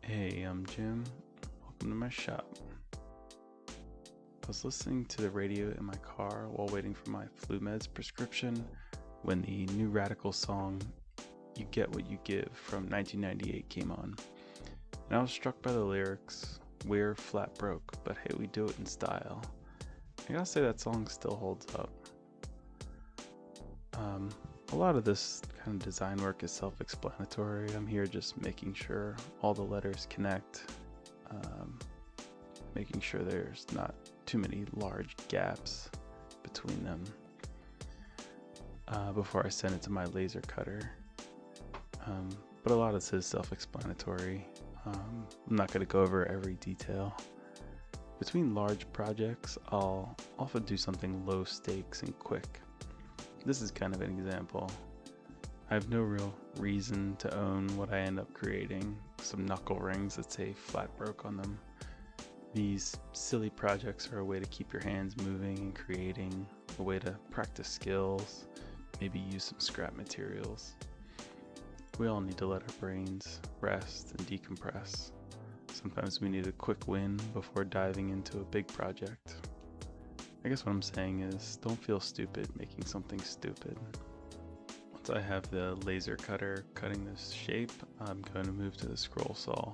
Hey, I'm Jim. Welcome to my shop. I was listening to the radio in my car while waiting for my flu meds prescription when the New Radical song You Get What You Give from 1998 came on. And I was struck by the lyrics, "We're flat broke, but hey, we do it in style." I gotta say that song still holds up. A lot of this kind of design work is self-explanatory. I'm here just making sure all the letters connect, making sure there's not too many large gaps between them before I send it to my laser cutter. But a lot of this is self-explanatory. I'm not going to go over every detail. Between large projects, I'll often do something low stakes and quick. This is kind of an example. I have no real reason to own what I end up creating. Some knuckle rings that say flat broke on them. These silly projects are a way to keep your hands moving and creating, a way to practice skills, maybe use some scrap materials. We all need to let our brains rest and decompress. Sometimes we need a quick win before diving into a big project. I guess what I'm saying is, don't feel stupid making something stupid. Once I have the laser cutter cutting this shape, I'm going to move to the scroll saw.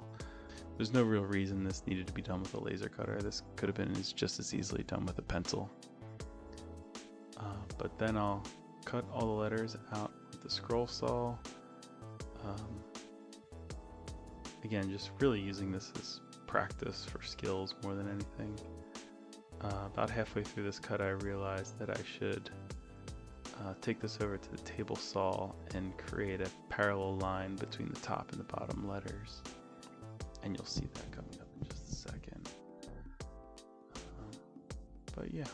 There's no real reason this needed to be done with a laser cutter. This could have been just as easily done with a pencil. But then I'll cut all the letters out with the scroll saw. Again, just really using this as practice for skills more than anything. About halfway through this cut, I realized that I should take this over to the table saw and create a parallel line between the top and the bottom letters. And you'll see that coming up in just a second. But yeah,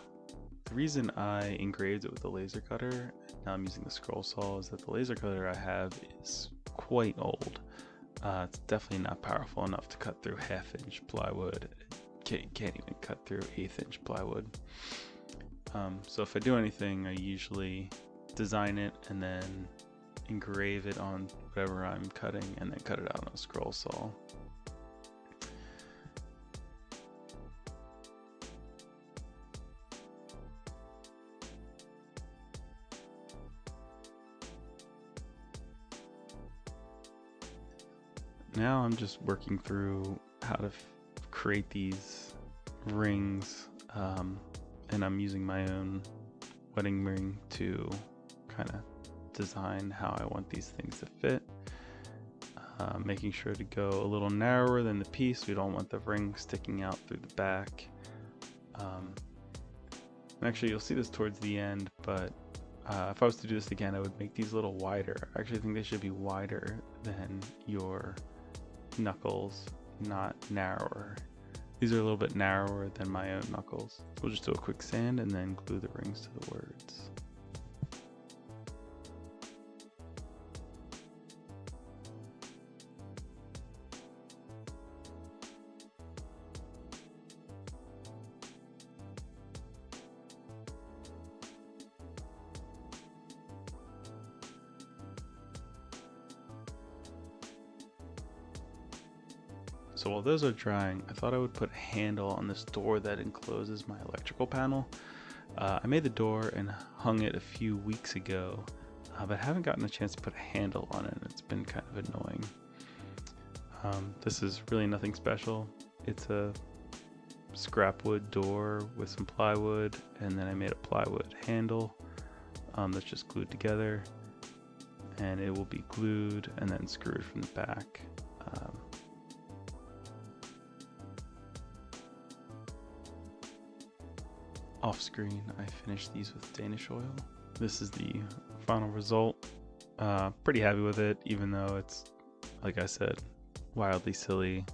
the reason I engraved it with the laser cutter, now I'm using the scroll saw, is that the laser cutter I have is quite old. It's definitely not powerful enough to cut through 1/2-inch plywood. It can't even cut through 1/8-inch plywood. So if I do anything, I usually design it and then engrave it on whatever I'm cutting and then cut it out on a scroll saw. Now I'm just working through how to create these rings, and I'm using my own wedding ring to kind of design how I want these things to fit. Making sure to go a little narrower than the piece. We don't want the ring sticking out through the back. And actually, you'll see this towards the end, but if I was to do this again, I would make these a little wider. I actually think they should be wider than your knuckles, not narrower. These are a little bit narrower than my own knuckles. We'll just do a quick sand and then glue the rings to the words. So while those are drying, I thought I would put a handle on this door that encloses my electrical panel. I made the door and hung it a few weeks ago, but haven't gotten a chance to put a handle on it. It's been kind of annoying. This is really nothing special. It's a scrap wood door with some plywood, and then I made a plywood handle that's just glued together, and it will be glued and then screwed from the back. Off screen, I finished these with Danish oil. This is the final result. Pretty happy with it, even though it's, like I said, wildly silly,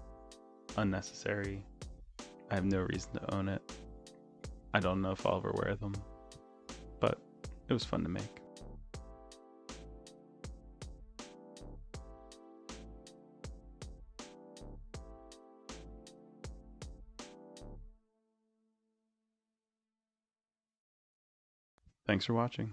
unnecessary. I have no reason to own it. I don't know if I'll ever wear them, but it was fun to make. Thanks for watching.